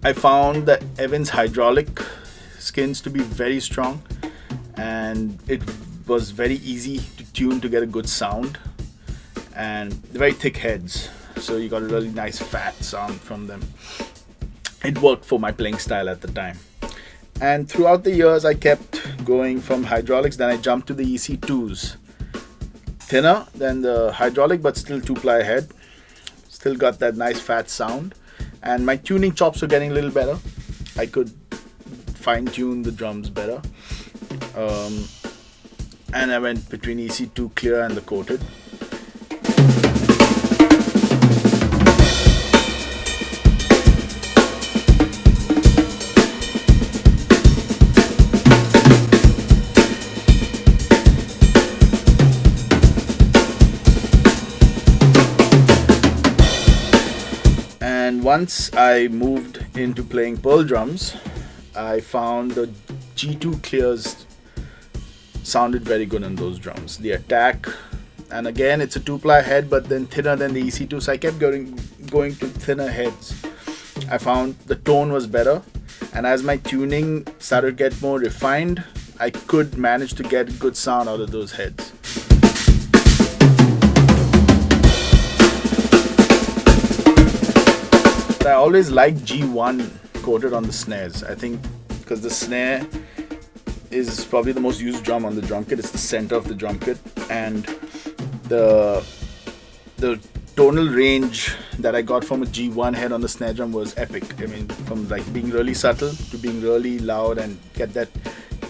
I found the Evans hydraulic skins to be very strong, and it was very easy to tune to get a good sound, and very thick heads, so you got a really nice fat sound from them. It worked for my playing style at the time. And throughout the years I kept going from hydraulics, then I jumped to the EC2s. Thinner than the hydraulic, but still 2-ply head. Still got that nice fat sound. And my tuning chops were getting a little better. I could fine tune the drums better. And I went between EC2 clear and the coated. And once I moved into playing pearl drums, I found the G2 clears sounded very good on those drums. The attack, and again it's a 2-ply head, but then thinner than the EC2, so I kept going to thinner heads. I found the tone was better, and as my tuning started to get more refined, I could manage to get good sound out of those heads. But I always liked G1 coated on the snares. I think because the snare is probably the most used drum on the drum kit. It's the center of the drum kit, and the tonal range that I got from a G1 head on the snare drum was epic. I mean, from like being really subtle to being really loud and get that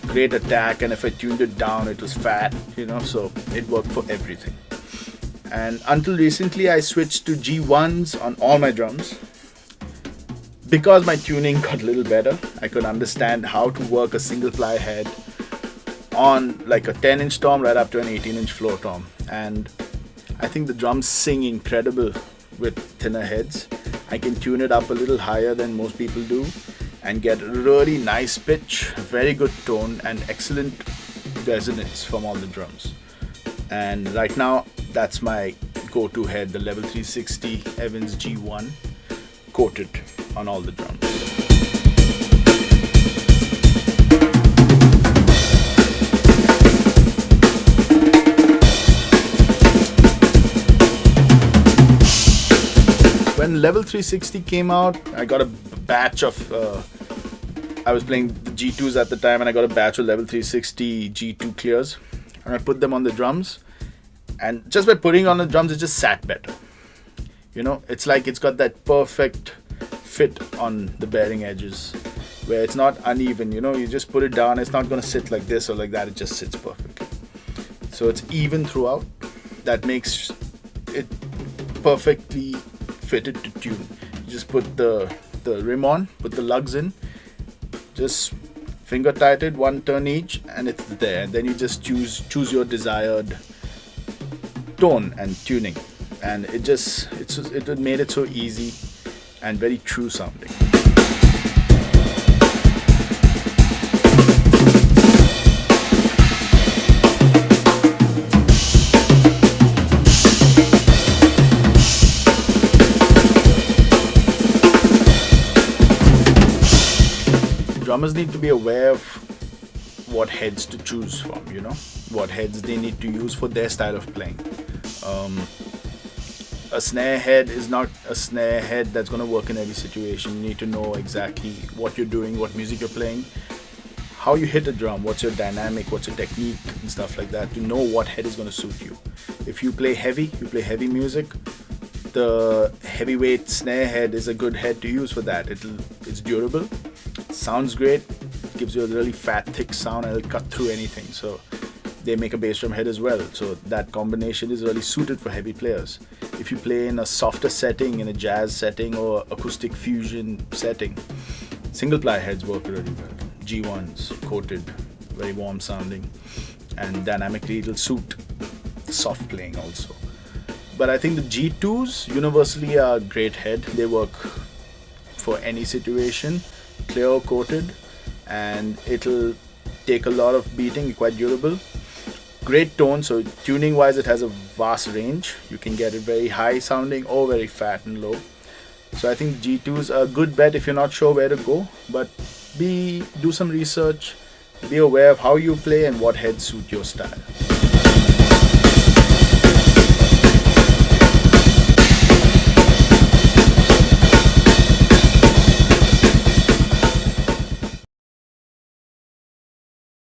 great attack, and if I tuned it down it was fat, you know, so it worked for everything. And until recently I switched to G1s on all my drums. Because my tuning got a little better, I could understand how to work a single ply head on like a 10-inch tom right up to an 18-inch floor tom. And I think the drums sing incredible with thinner heads. I can tune it up a little higher than most people do and get really nice pitch, very good tone, and excellent resonance from all the drums. And right now that's my go-to head, the Level 360 Evans G1 coated on all the drums. When Level 360 came out, I got a batch of I was playing the G2s at the time, and I got a batch of Level 360 G2 clears, and I put them on the drums, and just by putting on the drums it just sat better. You know, it's like it's got that perfect fit on the bearing edges where it's not uneven. You know, you just put it down, it's not going to sit like this or like that, it just sits perfectly. So it's even throughout. That makes it perfectly fitted to tune. You just put the rim on, put the lugs in, just finger tighted, one turn each, and it's there. And then you just choose your desired tone and tuning. And it made it so easy and very true sounding. Drummers need to be aware of what heads to choose from, you know, what heads they need to use for their style of playing. A snare head is not a snare head that's going to work in every situation. You need to know exactly what you're doing, what music you're playing, how you hit a drum, what's your dynamic, what's your technique and stuff like that, to know what head is going to suit you. If you play heavy music, the heavyweight snare head is a good head to use for that. It's durable, sounds great, gives you a really fat, thick sound, and it'll cut through anything. So they make a bass drum head as well, so that combination is really suited for heavy players. If you play in a softer setting, in a jazz setting or acoustic fusion setting, single ply heads work really well. G1s, coated, very warm sounding, and dynamically it'll suit soft playing also. But I think the G2s universally are a great head. They work for any situation, clear or coated, and it'll take a lot of beating, quite durable. Great tone, so tuning wise it has a vast range. You can get it very high sounding or very fat and low. So I think G2s are a good bet if you're not sure where to go, but do some research, be aware of how you play and what heads suit your style.